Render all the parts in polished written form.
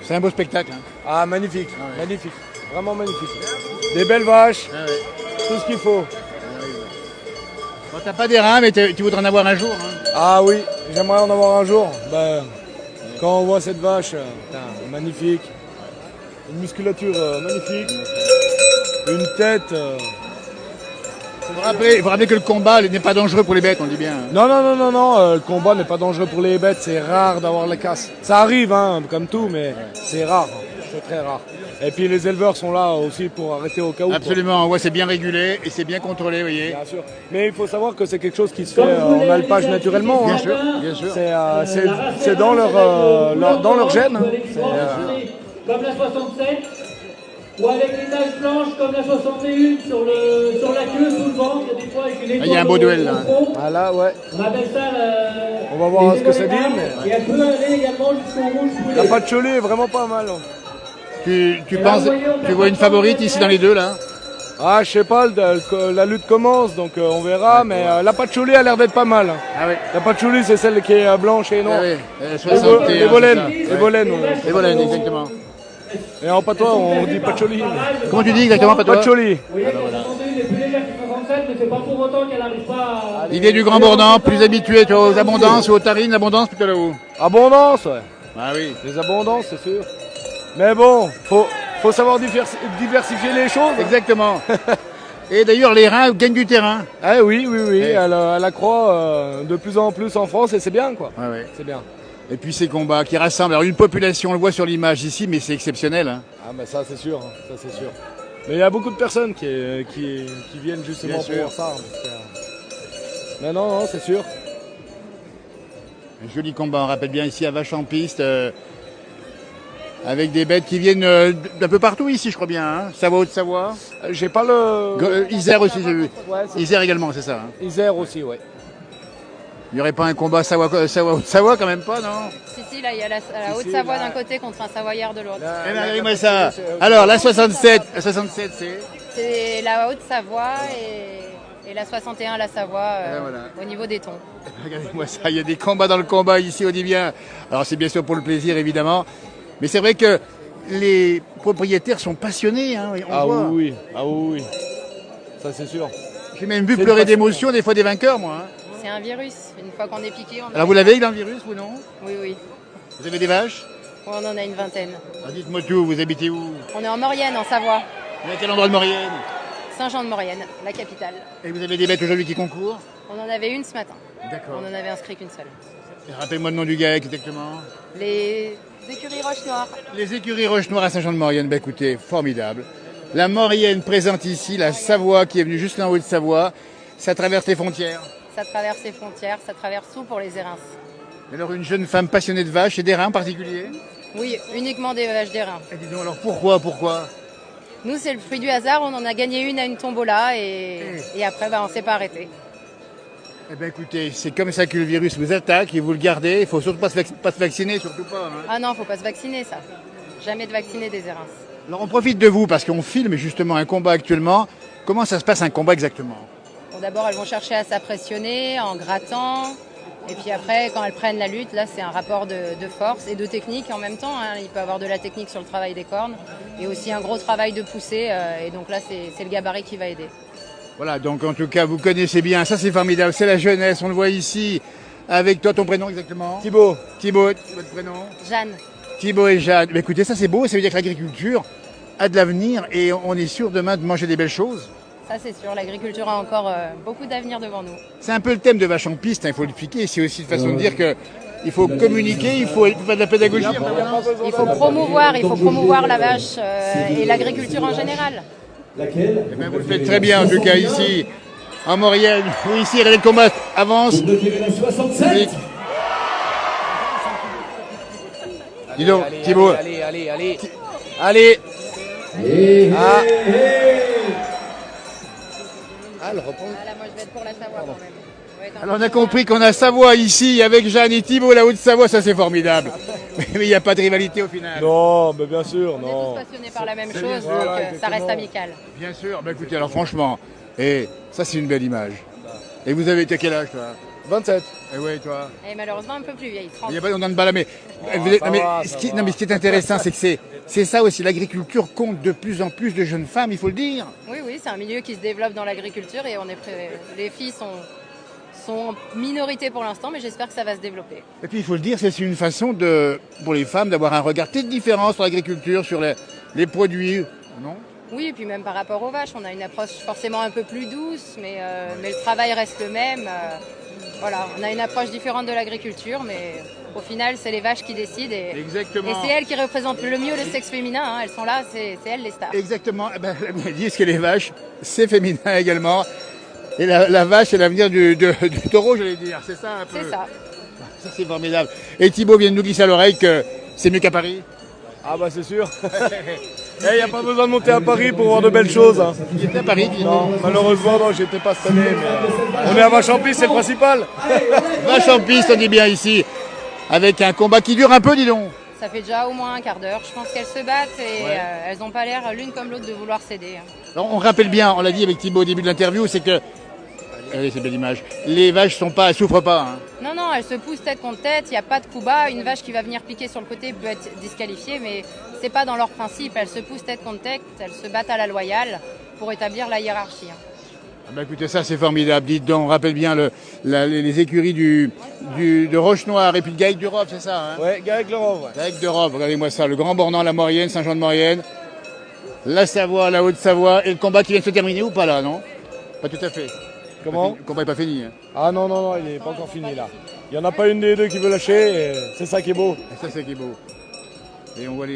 C'est un beau spectacle. Hein. Ah, magnifique, magnifique. Vraiment magnifique. Des belles vaches, tout ce qu'il faut. Bon, t'as pas des reins, mais tu voudrais en avoir un jour. Hein. Ah oui, j'aimerais en avoir un jour. Ben, quand on voit cette vache, putain, magnifique. Une musculature magnifique. Une tête. Il faut rappeler que le combat n'est pas dangereux pour les bêtes, on dit bien. Non, non, non, non, non. Le combat n'est pas dangereux pour les bêtes. C'est rare d'avoir la casse. Ça arrive, hein, comme tout, mais c'est rare. C'est très rare. Et puis les éleveurs sont là aussi pour arrêter au cas où. Absolument, ouais, c'est bien régulé et c'est bien contrôlé, vous voyez. Bien sûr. Mais il faut savoir que c'est quelque chose qui se fait en alpage naturellement. Bien hein. sûr, bien sûr. C'est dans leur gène. Hein. Comme la 67, ou avec les taches blanches comme la 61 sur la queue sous le ventre, il y a des fois avec une étoile. Il y a un beau duel là. Ah là, ouais. On appelle ça On va voir ce que ça dit. Mais... Et elle peut aller également jusqu'au rouge poulet. La patchouli est vraiment pas mal. Hein. Tu penses, tu vois une favorite ici dans les deux là? Ah, je sais pas, la lutte commence, donc on verra, mais la patchouli a l'air d'être pas mal. Ah oui. La patchouli, c'est celle qui est blanche et noire. Ah oui, Les Volaines. Les Volaines, Les Volaines, exactement. Et en patois, on dit patchouli. Comment tu dis exactement, patois? Patchouli. Vous voyez que la 61 est plus légère que 67, mais c'est pas pour autant qu'elle n'arrive pas à... Il vient du Grand Bornand, plus habitué tu vois, aux abondances ou aux tarines, l'abondance plutôt là-haut. Abondance, ouais. Ah oui. Les abondances, c'est sûr. Mais bon, faut savoir diversifier les choses. Exactement. Et d'ailleurs, les reins gagnent du terrain. Ah oui, oui, oui. Elle accroît de plus en plus en France et c'est bien, quoi. Ouais, ouais. C'est bien. Et puis ces combats qui rassemblent, alors une population, on le voit sur l'image ici, mais c'est exceptionnel. Hein. Ah, mais ça, c'est sûr. Ça, c'est sûr. Mais il y a beaucoup de personnes qui viennent justement pour voir ça. Mais non, non, c'est sûr. Un joli combat, on rappelle bien ici à Vache en piste. Avec des bêtes qui viennent d'un peu partout ici, je crois bien. Hein. Savoie, Haute-Savoie. J'ai pas le... Isère aussi, j'ai vu. Ouais, Isère également, c'est ça. Hein. Isère aussi, ouais. Il n'y aurait pas un combat Savoie quand même pas, non? Si, là, il y a la Haute-Savoie d'un côté contre un Savoyard de l'autre. Eh bien, regardez-moi ça. Alors, la 67 c'est... C'est la Haute-Savoie et la 61, la Savoie, voilà. au niveau des tons. Regardez-moi ça, il y a des combats dans le combat ici, on dit bien. Alors, c'est bien sûr pour le plaisir, évidemment. Mais c'est vrai que les propriétaires sont passionnés. Hein, Ah oui, oui. Ah oui, oui. Ça, c'est sûr. J'ai même vu pleurer d'émotion, des fois des vainqueurs, moi. Hein. C'est un virus. Une fois qu'on est piqué, on... Alors, vous l'avez, dans le virus, ou non? Oui, oui. Vous avez des vaches? On en a une vingtaine. Alors, dites-moi tout, vous habitez où? On est en Maurienne, en Savoie. À quel endroit de Maurienne? Saint-Jean-de-Maurienne, la capitale. Et vous avez des bêtes aujourd'hui qui concourent? On en avait une ce matin. D'accord. On en avait inscrit qu'une seule. Rappelez-moi le nom du gars exactement. Les écuries Roche-Noire. Les écuries Roche-Noire à Saint-Jean-de-Maurienne. Bah écoutez, formidable. La Maurienne présente ici, la Savoie qui est venue juste là en haut de Savoie. Ça traverse les frontières. Ça traverse les frontières, ça traverse tout pour les érins. Alors une jeune femme passionnée de vaches et des reins en particulier? Oui, uniquement des vaches d'airain. Et dis donc alors pourquoi Nous, c'est le fruit du hasard. On en a gagné une à une tombola et après, on ne s'est pas arrêté. Eh bien écoutez, c'est comme ça que le virus vous attaque et vous le gardez. Il faut surtout pas se vacciner, surtout pas. Hein. Ah non, il ne faut pas se vacciner, ça. Jamais de vacciner des érins. Alors on profite de vous parce qu'on filme justement un combat actuellement. Comment ça se passe un combat exactement? Bon, d'abord, elles vont chercher à s'impressionner en grattant. Et puis après, quand elles prennent la lutte, là, c'est un rapport de force et de technique en même temps. Hein. Il peut y avoir de la technique sur le travail des cornes et aussi un gros travail de poussée. Et donc là, c'est le gabarit qui va aider. Voilà, donc en tout cas, vous connaissez bien. Ça, c'est formidable. C'est la jeunesse. On le voit ici. Avec toi, ton prénom exactement? Thibaut. Thibaut, votre prénom? Jeanne. Thibaut et Jeanne. Mais écoutez, ça, c'est beau. Ça veut dire que l'agriculture a de l'avenir et on est sûr demain de manger des belles choses. Ça, c'est sûr. L'agriculture a encore beaucoup d'avenir devant nous. C'est un peu le thème de Vache en piste, hein, il faut l'expliquer. C'est aussi une façon de dire qu'il faut communiquer, il faut faire de la pédagogie. Il faut promouvoir la vache et l'agriculture en général. Eh bien, vous le faites très bien, en tout cas, ici, en Maurienne. Oui, ici, regardez le combat avance. Dis donc, Thibaut. Allez. Ah. Ah, là, moi, je vais être pour la Savoie quand même. Alors, on a compris qu'on a Savoie ici, avec Jeanne et Thibaut, la Haute-Savoie, ça c'est formidable. Mais il n'y a pas de rivalité au final. Non, mais bien sûr, On non. est tous passionnés par la même chose, voilà, donc ça reste amical. Bien sûr, bah écoutez, alors franchement, et ça c'est une belle image. Et vous avez été quel âge, toi? 27. Et ouais, toi. Et malheureusement un peu plus vieille, 30. Il n'y a pas autant de balles, mais, ça va, ce ça qui, va. non, mais ce qui est intéressant, c'est que c'est ça aussi. L'agriculture compte de plus en plus de jeunes femmes, il faut le dire. Oui, oui, c'est un milieu qui se développe dans l'agriculture et les filles sont en minorité pour l'instant, mais j'espère que ça va se développer. Et puis il faut le dire, c'est une façon pour les femmes d'avoir un regard peut-être différent sur l'agriculture, sur les produits, non? Oui, et puis même par rapport aux vaches, on a une approche forcément un peu plus douce, mais le travail reste le même. Voilà, on a une approche différente de l'agriculture, mais au final, c'est les vaches qui décident et Exactement. c'est elles qui représentent le mieux le sexe féminin. Hein. Elles sont là, c'est elles les stars. Exactement. Eh ben, elles disent que les vaches, c'est féminin également. Et la vache, c'est l'avenir du taureau, j'allais dire. C'est ça un peu. C'est ça. Ça, c'est formidable. Et Thibaut vient de nous glisser à l'oreille que c'est mieux qu'à Paris. Ah bah c'est sûr. Il n'y a pas besoin de monter à Paris pour voir de belles choses. Hein. Il était à Paris, Non, malheureusement, non, j'étais pas cette année. Mais, on est à Vachampy, c'est le principal. Vache en piste, on dit bien ici. Avec un combat qui dure un peu, dis donc. Ça fait déjà au moins un quart d'heure. Je pense qu'elles se battent et elles n'ont pas l'air l'une comme l'autre de vouloir céder. Hein. Alors, on rappelle bien, on l'a dit avec Thibaut au début de l'interview, c'est que. Regardez cette belle image. Les vaches elles souffrent pas. Hein. Non, non, elles se poussent tête contre tête, il n'y a pas de coup bas. Une vache qui va venir piquer sur le côté peut être disqualifiée, mais c'est pas dans leur principe. Elles se poussent tête contre tête, elles se battent à la loyale pour établir la hiérarchie. Hein. Ah bah écoutez, ça c'est formidable. Dites donc, on rappelle bien les écuries de Roche-Noire et puis de Gaïc du Rove, c'est ça hein? Ouais, Gaël Clerov, ouais. Gaïc de Rove, regardez-moi ça. Le Grand Bornand, la Maurienne, Saint-Jean-de-Maurienne, la Savoie, la Haute-Savoie, et le combat qui vient de se terminer ou pas là, non? Pas tout à fait. Comment? Le combat n'est pas fini. Hein. Ah non, non, non, il n'est pas encore fini là. Il n'y en a pas une des deux qui veut lâcher, et c'est ça qui est beau. Et ça c'est qui est beau. Et on voit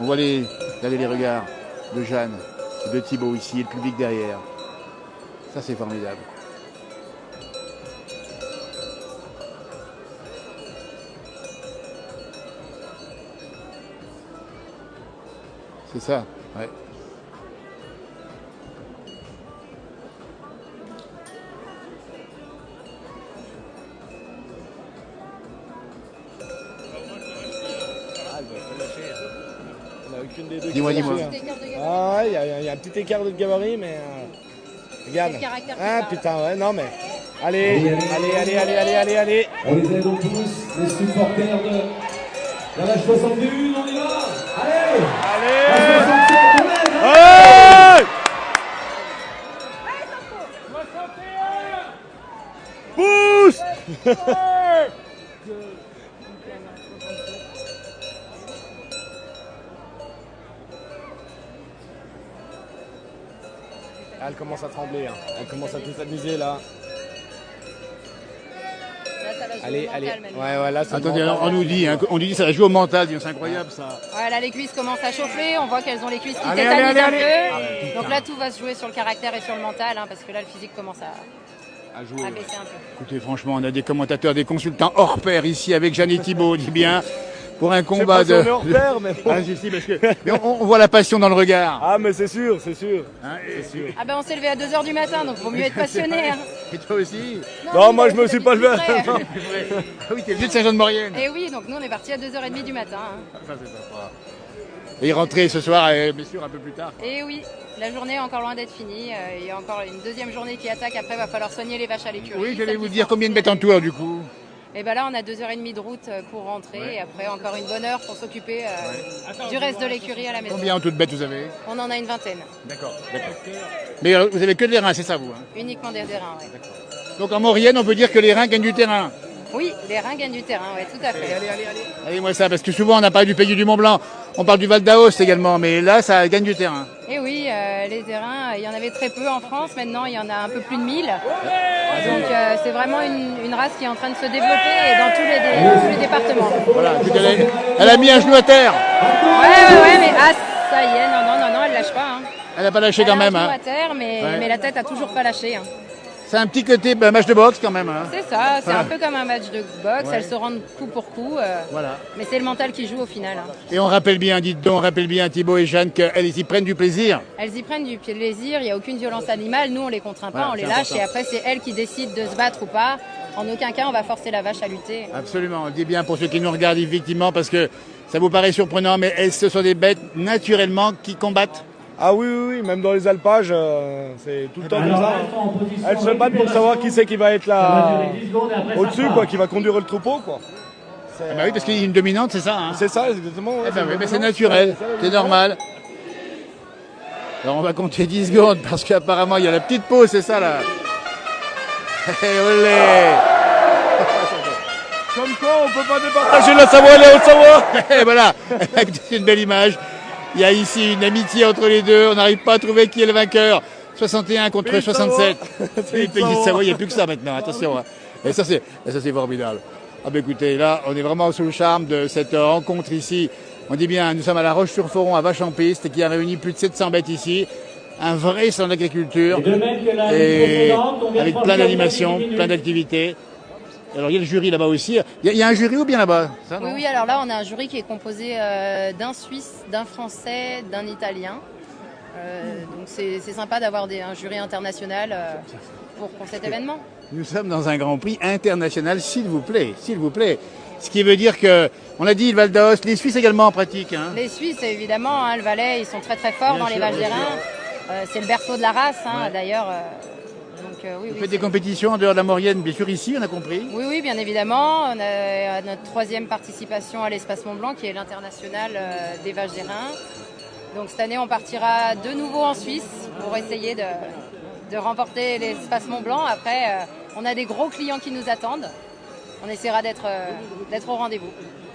regardez les regards de Jeanne, de Thibaut ici, et le public derrière. Ça c'est formidable. C'est ça, ouais. On n'a aucune des deux Dis-moi, qui veut dis-moi. lâcher, hein. Ah ouais, il y a un petit écart de gabarit, mais regarde. C'est le caractère qui Ah parle. putain, ouais, non mais. Allez. On les aide donc tous, les supporters de la vache 61, on y va. Allez, Allez. la 67, on l'aide, hein. Hey. Pousse. Elle commence à trembler, hein. Elle commence à tout s'amuser là. Là, ça va jouer Allez, au mental allez. maintenant. Ouais, là, c'est Attendez, le alors, mental. on nous dit ça va jouer au mental, dis donc, c'est incroyable ça. Ouais, là, les cuisses commencent à chauffer, on voit qu'elles ont les cuisses qui Allez, tétanisent allez, un allez, peu. allez. Donc là, tout va se jouer sur le caractère et sur le mental, hein, parce que là, le physique commence À jouer. à baisser un peu. Écoutez, franchement, on a des commentateurs, des consultants hors pair ici avec Jeanne et Thibaut, on dit bien, pour un Je sais combat pas si de. on est hors pair, mais bon. Ah, si, parce que mais on voit la passion dans le regard. Ah, mais c'est sûr, c'est sûr. Hein, et, C'est sûr. Ah ben, on s'est levé à 2h du matin, donc vaut mieux être passionné. Hein. et toi aussi. Non, moi, je me suis pas levé. Ah oui, t'es le vieux de Saint-Jean-de-Maurienne. Et oui, donc nous, on est parti à 2h30 du matin. Hein. Ça, c'est sympa. Et rentrer ce soir, bien sûr, un peu plus tard. Et oui, la journée est encore loin d'être finie. Il y a encore une deuxième journée qui attaque. Après, il va falloir soigner les vaches à l'écurie. Oui, j'allais celles vous qui dire sont combien de finies. bêtes en tour du coup. Et ben là, on a 2h30 de route pour rentrer. Et après, encore une bonne heure pour s'occuper du reste de l'écurie à la maison. Combien en tout de bêtes vous avez? On en a une vingtaine. D'accord. Mais vous avez que des reins, c'est ça vous hein? Uniquement des reins, ouais. Donc en Maurienne, on peut dire que les reins gagnent du terrain. Oui, les reins gagnent du terrain, ouais, tout à fait. Allez, moi ça, parce que souvent on n'a pas du pays du Mont Blanc, on parle du Val d'Aoste également, mais là ça gagne du terrain. Et oui, les terrains, il y en avait très peu en France. Maintenant, il y en a un peu plus de 1000. Donc, c'est vraiment une race qui est en train de se développer et dans tous les départements. Voilà, elle a mis un genou à terre. Ouais, mais ça y est, non, elle lâche pas. Hein. Elle n'a pas lâché Elle quand a un même. genou Hein. à terre, mais la tête a toujours pas lâché. Hein. C'est un petit côté match de boxe quand même. Hein. C'est ça, c'est Voilà. un peu comme un match de boxe. Ouais. Elles se rendent coup pour coup. Voilà. Mais c'est le mental qui joue au final. Hein. Et on rappelle bien, dites donc, on rappelle bien Thibaut et Jeanne qu'elles y prennent du plaisir. Elles y prennent du plaisir, il n'y a aucune violence animale. Nous, on les contraint pas, Voilà, on les c'est lâche. important. Et après, c'est elles qui décident de se battre ou pas. En aucun cas, on va forcer la vache à lutter. Absolument, on dit bien pour ceux qui nous regardent effectivement, parce que ça vous paraît surprenant, mais ce sont des bêtes naturellement qui combattent. Ah oui, oui, oui, même dans les alpages, c'est tout le temps comme Alors, ça. elles sont en position Elles se battent pour savoir qui c'est qui va être Ça va là durer 10 secondes et après, ça au-dessus, repart. quoi, qui va conduire le troupeau, quoi. Ah bah oui, parce qu'il y a une dominante, c'est ça. Hein. C'est ça, exactement. Ouais, Eh ben oui, mais c'est exactement. naturel, c'est normal. Alors on va compter 10 secondes parce qu'apparemment il y a la petite pause, c'est ça là. Eh, olé. Comme quoi, on peut pas départager la Savoie et la Haute-Savoie. Et voilà, c'est une belle image. Il y a ici une amitié entre les deux, on n'arrive pas à trouver qui est le vainqueur. 61 contre Pays de 67. Savoie. Les pays de Savoie, il n'y a plus que ça maintenant, attention. Hein. Et ça c'est formidable. Ah ben écoutez, là on est vraiment sous le charme de cette rencontre ici. On dit bien, nous sommes à la Roche-sur-Foron à Vache-en-Piste qui a réuni plus de 700 bêtes ici. Un vrai salon d'agriculture Et de même que la et précédente, on vient de avec franchir plein le d'animations, 10 minutes. plein d'activités. Alors il y a le jury là-bas aussi. Il y a un jury ou bien là-bas ça, Oui, non oui, alors là, on a un jury qui est composé d'un Suisse, d'un Français, d'un Italien. Donc c'est sympa d'avoir un jury international pour cet événement. Nous sommes dans un Grand Prix international, s'il vous plaît, s'il vous plaît. Ce qui veut dire que, on l'a dit, le Val d'Aoste, les Suisses également en pratique. Hein. Les Suisses, évidemment, hein, le Valais, ils sont très très forts Bien dans sûr, les vaches bien d'airain. C'est le berceau de la race, hein, Ouais. d'ailleurs. Donc oui, Vous oui, faites des compétitions en dehors de la Maurienne, bien sûr ici, on a compris. oui, oui, bien évidemment. On a notre 3e participation à l'Espace Mont-Blanc, qui est l'international des vaches d'airain. Donc cette année, on partira de nouveau en Suisse pour essayer de remporter l'Espace Mont-Blanc. Après, on a des gros clients qui nous attendent. On essaiera d'être au rendez-vous.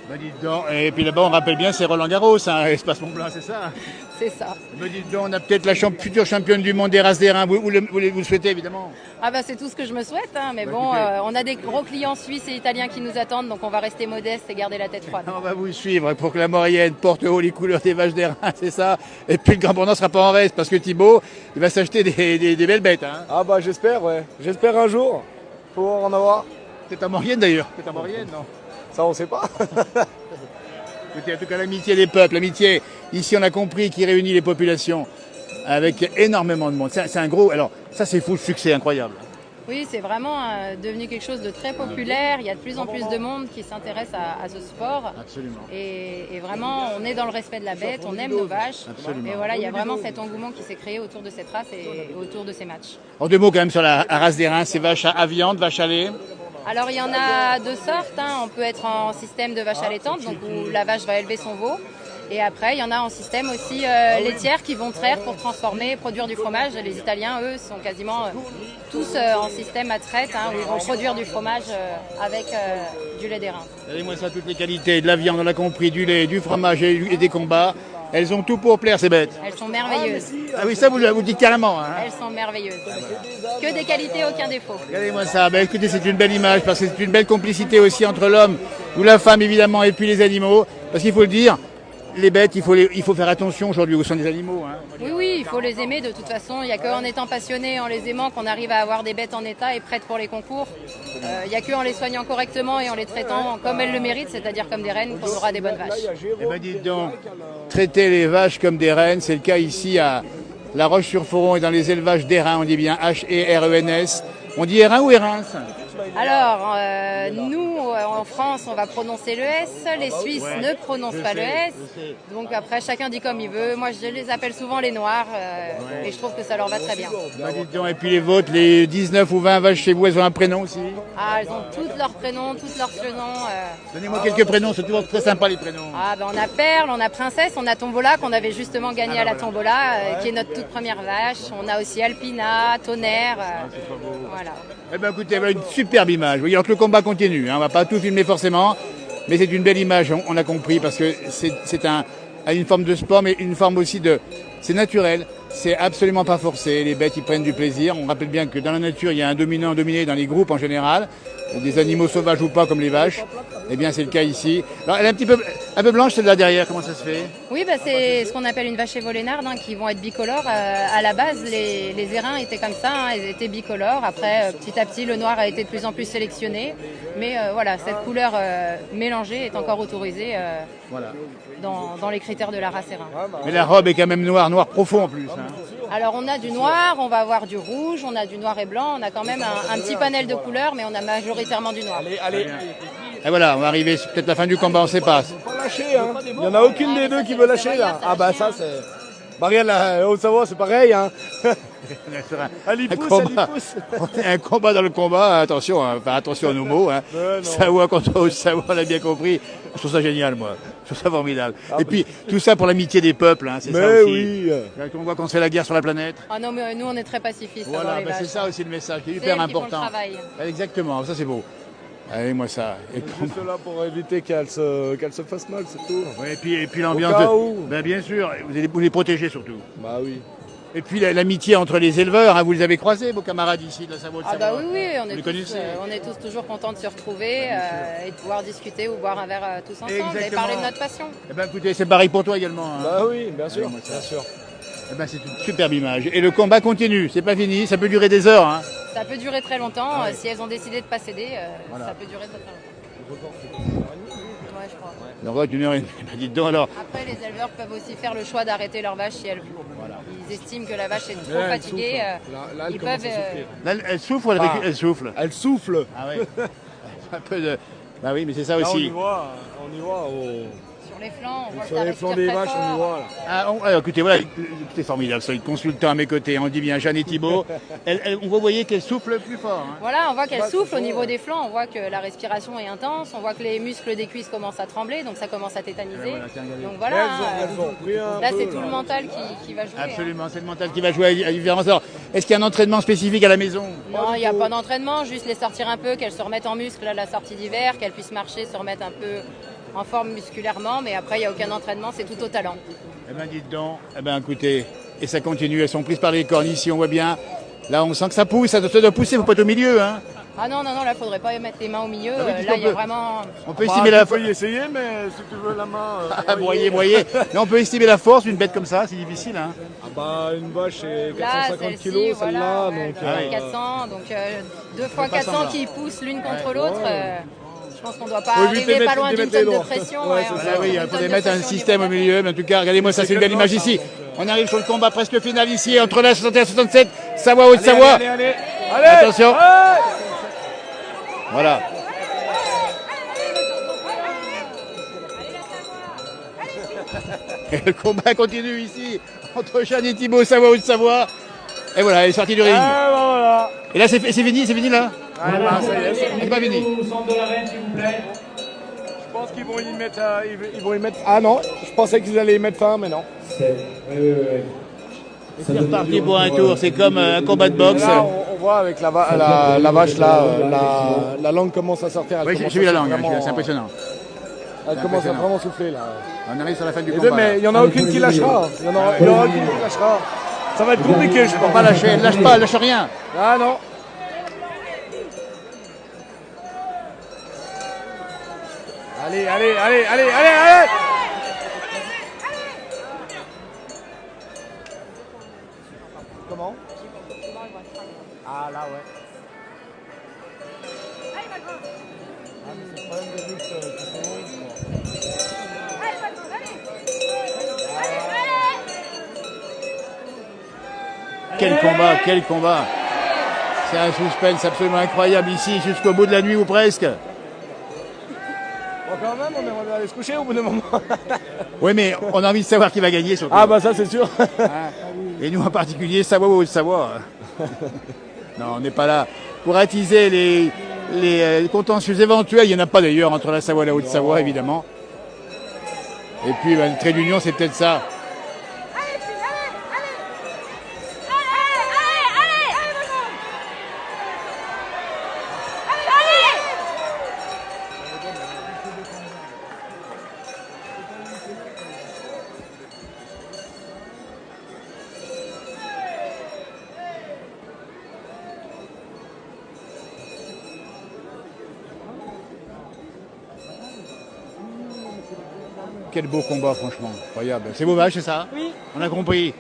Bah dites donc, et puis là-bas on rappelle bien, c'est Roland Garros, hein, Espace Mont-Blanc, c'est ça. C'est ça. Bah dites donc, on a peut-être la future championne du monde des races d'airain, vous le souhaitez évidemment. Ah bah c'est tout ce que je me souhaite, hein, mais Bah, bon, écoutez. on a des gros clients suisses et italiens qui nous attendent, donc on va rester modeste et garder la tête froide. On va vous suivre pour que la Maurienne porte haut les couleurs des vaches d'airain, c'est ça. Et puis le Grand Bornand sera pas en reste, parce que Thibaut, il va s'acheter des belles bêtes. Hein. Ah bah j'espère, ouais. J'espère un jour pouvoir en avoir. C'est en Maurienne d'ailleurs. C'est en Maurienne, non? Ça, on sait pas. Écoutez, en tout cas, l'amitié des peuples, l'amitié, ici on a compris, qui réunit les populations avec énormément de monde. C'est un gros. Alors, ça c'est fou, le succès incroyable. Oui, c'est vraiment devenu quelque chose de très populaire. Il y a de plus en plus de monde qui s'intéresse à ce sport. Absolument. Et vraiment, on est dans le respect de la bête, on aime nos vaches. Absolument. Et voilà, il y a vraiment cet engouement qui s'est créé autour de cette race et autour de ces matchs. En deux mots quand même sur la race d'airain, c'est vache à viande, vache à lait. Alors il y en a deux sortes, hein. On peut être en système de vache allaitante, donc où la vache va élever son veau. Et après, il y en a en système aussi laitière qui vont traire pour transformer et produire du fromage. Les Italiens, eux, sont quasiment tous en système à traite, hein, où ils vont produire du fromage avec du lait d'airain. Regardez-moi ça, toutes les qualités, de la viande, on l'a compris, du lait, du fromage et des combats. Elles ont tout pour plaire, ces bêtes. Elles sont merveilleuses. Ah oui, ça vous dites carrément. Hein. Elles sont merveilleuses. Que des qualités, aucun défaut. Regardez-moi ça. Ben, écoutez, c'est une belle image parce que c'est une belle complicité aussi entre l'homme ou la femme évidemment et puis les animaux. Parce qu'il faut le dire, les bêtes, il faut faire attention aujourd'hui au sein des animaux. Hein. Oui, oui, il faut les aimer de toute façon. Il n'y a qu'en étant passionné, en les aimant, qu'on arrive à avoir des bêtes en état et prêtes pour les concours. Il n'y a qu'en les soignant correctement et en les traitant comme elles le méritent, c'est-à-dire comme des reines, qu'on aura des bonnes vaches. Eh ben dites donc, traiter les vaches comme des reines, c'est le cas ici à La Roche-sur-Foron et dans les élevages d'airain, on dit bien H-E-R-E-N-S. On dit Hérin ou Hérins? Alors, nous, en France, on va prononcer le S. Les Suisses ne prononcent pas le S. Donc après, chacun dit comme il veut. Moi, je les appelle souvent les Noirs et je trouve que ça leur va très bien. Bah, dites donc, et puis les vôtres, les 19 ou 20 vaches chez vous, elles ont un prénom aussi? Ah, elles ont tous leurs prénoms, tous leurs surnoms. Donnez-moi quelques prénoms, c'est toujours très sympa les prénoms. Ah, ben on a Perle, on a Princesse, on a Tombola qu'on avait justement gagné à la Tombola, qui est notre toute première vache. On a aussi Alpina, Tonnerre. Voilà. Eh ben écoutez, voilà une superbe image. Vous voyez, alors que le combat continue, hein, on va pas tout filmer forcément, mais c'est une belle image, on a compris, parce que c'est une forme de sport, mais une forme aussi de... C'est naturel, c'est absolument pas forcé, les bêtes ils prennent du plaisir. On rappelle bien que dans la nature, il y a un dominant, un dominé dans les groupes en général, des animaux sauvages ou pas comme les vaches. Eh bien c'est le cas ici. Alors elle est un peu blanche celle-là derrière, comment ça se fait? Oui, bah, c'est ce qu'on appelle une vache évolénarde, hein, qui vont être bicolores. À la base, les airains étaient comme ça, hein, ils étaient bicolores. Après, petit à petit, le noir a été de plus en plus sélectionné. Mais voilà, cette couleur mélangée est encore autorisée Voilà. dans les critères de la race airain. Mais la robe est quand même noire, noir profond en plus. Hein. Alors on a du noir, on va avoir du rouge, on a du noir et blanc, on a quand même un petit panel de couleurs, mais on a majoritairement du noir. Allez, Et voilà, on va arriver, c'est peut-être la fin du combat, on ne sait pas. pas lâcher, hein. Il n'y en a aucune des deux qui veut lâcher, là. Ah bah ça, c'est... Marielle, la Haute-Savoie, c'est pareil. Hein. Un combat dans le combat, attention, hein, enfin, attention à nos mots. Hein. Savoie contre Haute-Savoie, on l'a bien compris. Je trouve ça génial, moi. Je trouve ça formidable. Et puis, tout ça pour l'amitié des peuples, hein, c'est ça aussi. Oui. On voit qu'on se fait la guerre sur la planète. Ah non, mais nous, on est très pacifistes. Voilà, les vaches. c'est ça aussi le message qui est C'est hyper elles qui font le important. travail. Exactement, ça c'est beau. Allez, moi ça. Et Juste là pour éviter qu'elle se fasse mal, c'est tout. ouais, et puis l'ambiance. Ben, bien sûr, vous les protégez surtout. Bah oui. Et puis l'amitié entre les éleveurs, hein, vous les avez croisés, vos camarades ici de la Savoie. Ah bah oui, on est tous toujours contents de se retrouver et de pouvoir discuter ou boire un verre tous ensemble. Exactement. Et parler de notre passion. Eh ben écoutez, c'est pareil pour toi également. Hein. Bah oui, bien sûr. moi, ça. Bien sûr. Eh ben, c'est une superbe image. Et le combat continue, c'est pas fini, ça peut durer des heures. Hein. Ça peut durer très longtemps. Ah ouais. Si elles ont décidé de ne pas céder, Voilà. ça peut durer très longtemps. Ouais, je crois. On voit qu'une heure et demie. Ben, dites donc alors. Après, les éleveurs peuvent aussi faire le choix d'arrêter leur vache si elles Voilà. ils estiment que la vache est Mais trop là, elle fatiguée. souffle. Là, elle ils commence peuvent. à souffrir. Là, elle souffle ou elle souffle? Elle souffle. Ah ouais. Un peu de. Bah oui, mais c'est ça Là, aussi. on y voit. Sur les flancs, on voit que Sur ça les respire flancs des très vaches, on y fort. voit. Là. Alors, écoutez, voilà, c'est formidable, ça, consultant à mes côtés, on dit bien Jeanne et Thibault. Vous voyez qu'elle souffle plus fort. Hein. Voilà, on voit qu'elle Bah, souffle c'est au bon, niveau ouais. des flancs, on voit que la respiration est intense, on voit que les muscles des cuisses commencent à trembler, donc ça commence à tétaniser. Voilà, tiens, regardez. Donc Mais voilà, elles ont pris un là peu, c'est tout le mental qui va jouer. hein. Absolument, c'est le mental qui va jouer à différence. Alors, est-ce qu'il y a un entraînement spécifique à la maison? Non, il n'y a pas d'entraînement, juste les sortir un peu, qu'elles se remettent en muscle à la sortie d'hiver, qu'elles puissent marcher, se remettre un peu en forme musculairement, mais après il n'y a aucun entraînement, c'est tout au talent. Eh bien, dites donc, eh ben, écoutez, et ça continue, elles sont prises par les cornes ici, on voit bien. Là, on sent que ça pousse, ça doit pousser, il ne faut pas être au milieu. Hein. Ah non, là il ne faudrait pas mettre les mains au milieu, Ah oui, là il y a peut- vraiment... On peut Bah, estimer la tu peux y essayer, mais si tu veux la main. Ah, voyez. Mais on peut estimer la force d'une bête comme ça, c'est difficile. Hein. Ah bah, une vache, c'est Là, 450 celle-ci, kilos, voilà, celle-là. ouais, Donc, elle fait 400, donc 2 fois pas 400 semblant. qui poussent l'une contre Ouais. l'autre. Je pense qu'on ne doit pas Faut éviter arriver de pas mettre- loin de d'une mettre les tonne de doigts. pression. Ouais, ouais, c'est on ça. doit Ah oui, une il tonne faudrait de mettre un pression au système au niveau de la milieu, mais en tout cas, regardez-moi, ça c'est une belle image ici. On arrive sur le combat presque final ici, entre la 61 et 67, Savoie, Haute-Savoie. Allez. Attention. Allez. Voilà. Et le combat continue ici, entre Jeanne et Thibault, Savoie, Haute-Savoie. Et voilà, elle est sortie du ring. Ah, bah, voilà. Et là, c'est fini là? Voilà, ça y est, c'est pas fini. Au centre de l'arène, s'il vous plaît. Je pense qu'ils vont y mettre. Ils vont y mettre. Ah non, je pensais qu'ils allaient y mettre fin, mais non. Oui. C'est reparti pour un tour, c'est comme un combat de boxe. Là, on voit avec la vache là, la langue commence à sortir. Elle Oui, commence j'ai vu à la langue, vraiment- c'est impressionnant. Elle commence à vraiment souffler là. On arrive sur la fin du Les combat. deux, mais il n'y en a aucune qui lâchera. Il y en aura aucune qui lâchera. Ça va être compliqué, je Faut pense. pas lâcher, elle lâche pas, elle lâche rien. Ah non. Allez. Comment? Ah là ouais. Ah mais c'est le problème des luttes qui sont Quel combat. C'est un suspense absolument incroyable ici, jusqu'au bout de la nuit ou presque. Bon, quand même, on aimerait bien aller se coucher au bout d'un moment. Oui, mais on a envie de savoir qui va gagner surtout. Ah bah ça c'est sûr. Et nous en particulier, Savoie ou Haute-Savoie. Non, on n'est pas là pour attiser les contentieux éventuels. Il n'y en a pas d'ailleurs entre la Savoie et la Haute-Savoie, évidemment. Et puis, le trait d'union, c'est peut-être ça. Quel beau combat, franchement. Incroyable. C'est vos vaches, c'est ça? Oui, On a compris.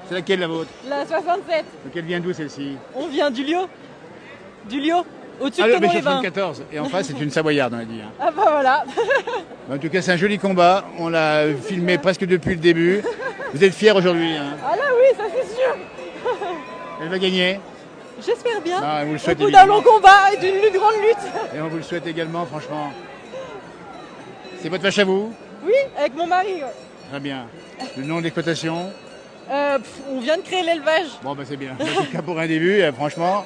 C'est laquelle la vôtre? la 67. Lequel vient d'où celle-ci? On vient du Lio. Du Lio, au-dessus Ah, de le Béchot Tonon-les-Bains. 74. Et en face, c'est une Savoyarde, on a dit. Hein. Ah bah voilà. En tout cas, c'est un joli combat. On l'a filmé presque depuis le début. Vous êtes fiers aujourd'hui. Hein. Ah là oui, ça c'est sûr. Elle va gagner. J'espère bien. Ah, on vous le Au souhaite bout d'un évidemment. long combat et d'une grande lutte. Et on vous le souhaite également, franchement. C'est votre vache à vous? Oui, avec mon mari. Ouais. Très bien. Le nom de l'exploitation? On vient de créer l'élevage. Bon, bah c'est bien. En tout cas, pour un début, franchement,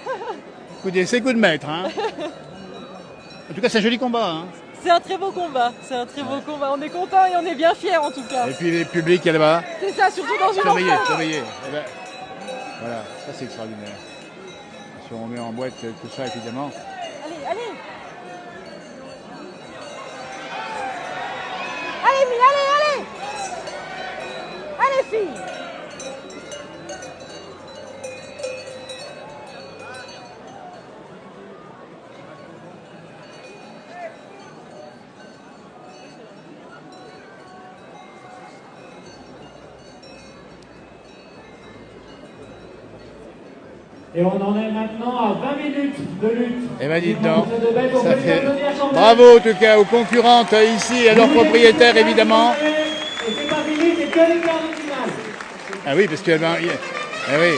c'est coup de maître. Hein. En tout cas, c'est un joli combat. Hein. C'est un très beau combat. C'est un très beau combat. On est content et on est bien fiers en tout cas. Et puis les publics, il y a là-bas. C'est ça, surtout dans une Surveillez, enceinte. surveillez. Eh ben, voilà, ça c'est extraordinaire. Si on met en boîte tout ça, évidemment. Allez, allez. Allez, Mille, allez, allez. Allez, fille. Et on en est maintenant à 20 minutes de lutte. Eh ben dites donc, ça fait... applaudir quand même. Bravo en tout cas aux concurrentes ici et à leurs propriétaires évidemment. Et c'est pas fini, c'est que le quart de finale. Ah oui, parce que... Ah oui.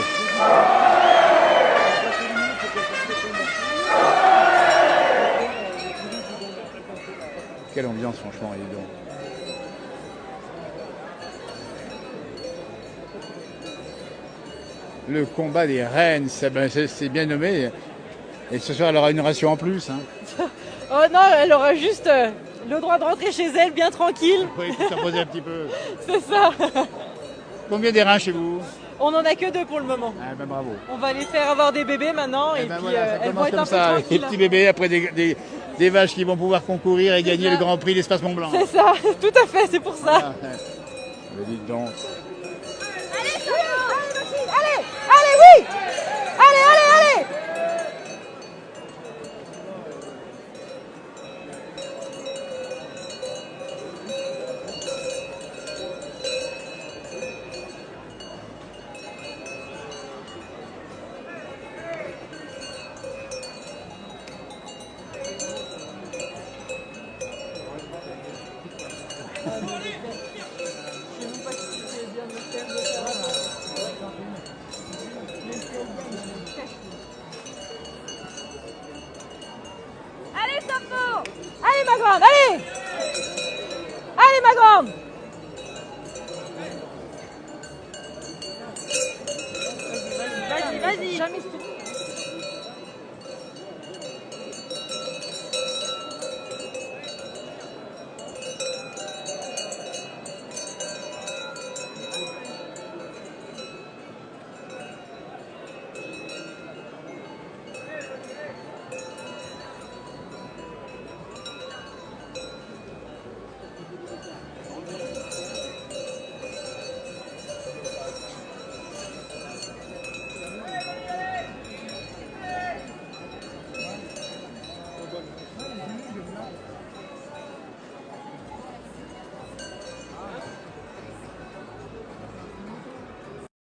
Quelle ambiance franchement, dis donc. Le combat des reines, c'est bien nommé. Et ce soir, elle aura une ration en plus. Hein. Oh non, elle aura juste le droit de rentrer chez elle bien tranquille. Oui, il faut se reposer un petit peu. C'est ça. Combien des reins chez vous? On en a que 2 pour le moment. Ah ben bravo. On va les faire avoir des bébés maintenant et ben puis voilà, ça elles vont commence être comme un peu ça, les tranquilles. petits bébés, après des vaches qui vont pouvoir concourir et gagner ça. le Grand Prix d'Espace Mont Blanc. C'est ça, tout à fait, c'est pour ça. Ah, mais dites donc. Allez, allez, allez, oui. Allez, allez, allez. Allez, Sopho. Allez, ma grande, allez. Allez, ma grande. Vas-y, vas-y.